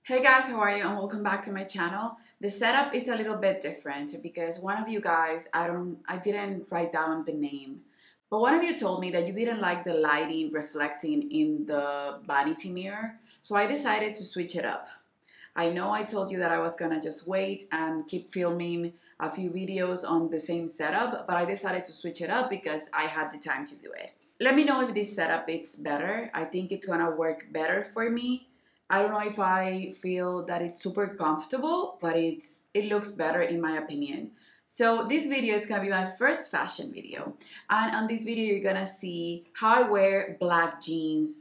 Hey guys, how are you and welcome back to my channel. The setup is a little bit different because one of you guys, I didn't write down the name, but one of you told me that you didn't like the lighting reflecting in the vanity mirror, so I decided to switch it up. I know I told you that I was gonna just wait and keep filming a few videos on the same setup, but I decided to switch it up because I had the time to do it. Let me know if this setup is better. I think it's gonna work better for me. I don't know if I feel that it's super comfortable, but it looks better in my opinion. So this video is gonna be my first fashion video. And on this video, you're gonna see how I wear black jeans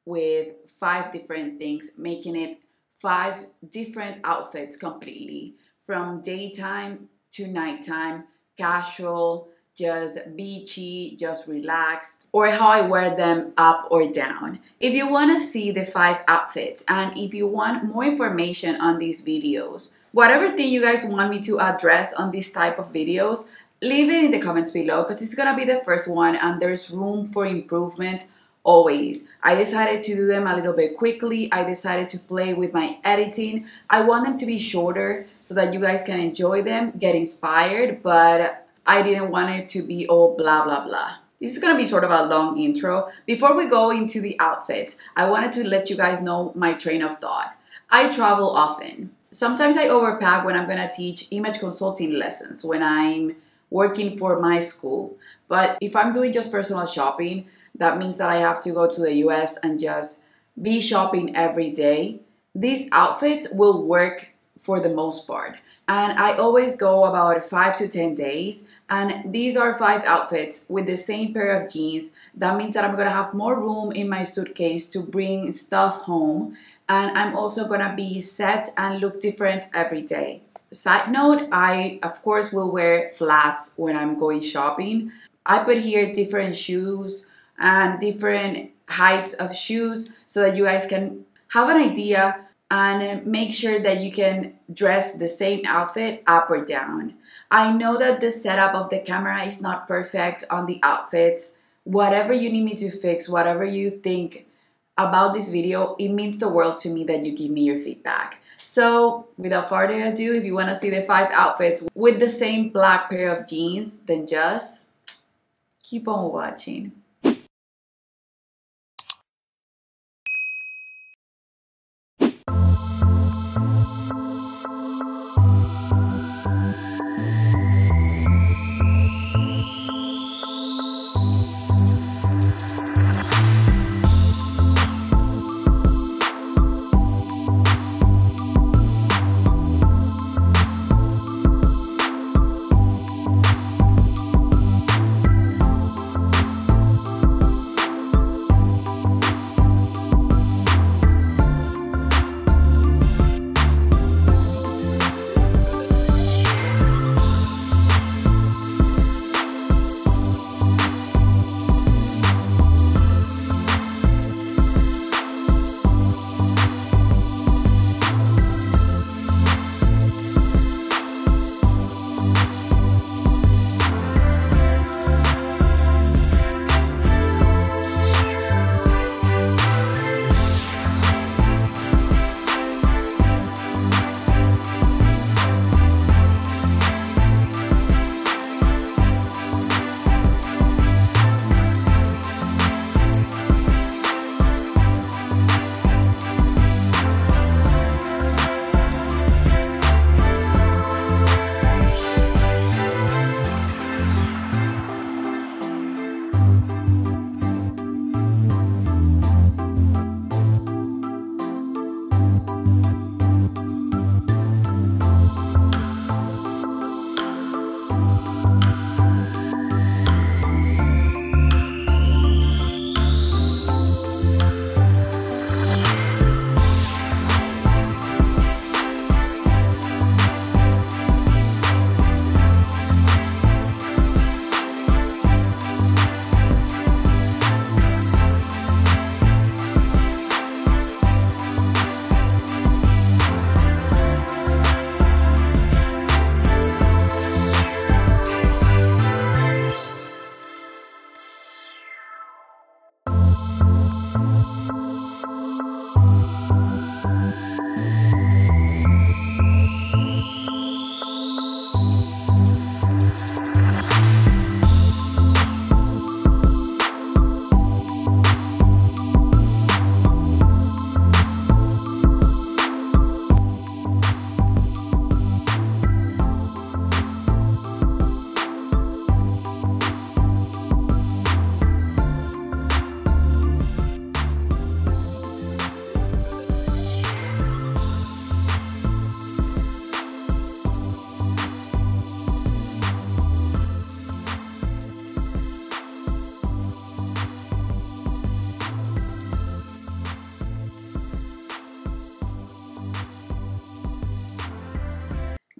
with 5 different things, making it 5 different outfits completely, from daytime to nighttime, casual, just beachy, just relaxed, or how I wear them up or down. If you want to see the 5 outfits and if you want more information on these videos, whatever thing you guys want me to address on this type of videos, leave it in the comments below because it's gonna be the first one and there's room for improvement always. I decided to do them a little bit quickly. I decided to play with my editing. I want them to be shorter so that you guys can enjoy them, get inspired, but I didn't want it to be all blah blah blah. This is gonna be sort of a long intro. Before we go into the outfits, I wanted to let you guys know my train of thought. I travel often. Sometimes I overpack when I'm gonna teach image consulting lessons, when I'm working for my school. But if I'm doing just personal shopping, that means that I have to go to the US and just be shopping every day. These outfits will work for the most part. And I always go about 5 to 10 days. And these are 5 outfits with the same pair of jeans. That means that I'm gonna have more room in my suitcase to bring stuff home. And I'm also gonna be set and look different every day. Side note, I of course will wear flats when I'm going shopping. I put here different shoes and different heights of shoes so that you guys can have an idea and make sure that you can dress the same outfit up or down. I know that the setup of the camera is not perfect on the outfits. Whatever you need me to fix, whatever you think about this video, it means the world to me that you give me your feedback. So without further ado, if you want to see the 5 outfits with the same black pair of jeans, then just keep on watching.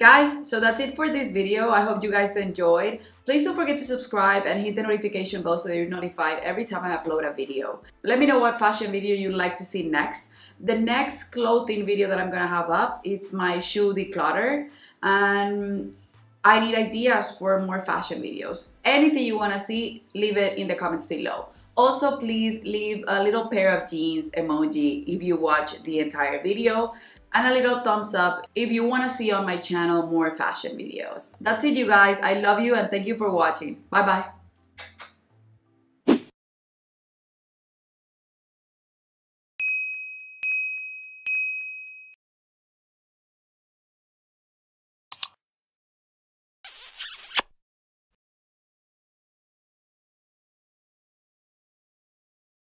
Guys, so that's it for this video. I hope you guys enjoyed. Please don't forget to subscribe and hit the notification bell so that you're notified every time I upload a video. Let me know what fashion video you'd like to see next. The next clothing video that I'm gonna have up, it's my shoe declutter, and I need ideas for more fashion videos. Anything you wanna see, leave it in the comments below. Also, please leave a little pair of jeans emoji if you watch the entire video, and a little thumbs up if you want to see on my channel more fashion videos. That's it, you guys. I love you and thank you for watching. Bye bye.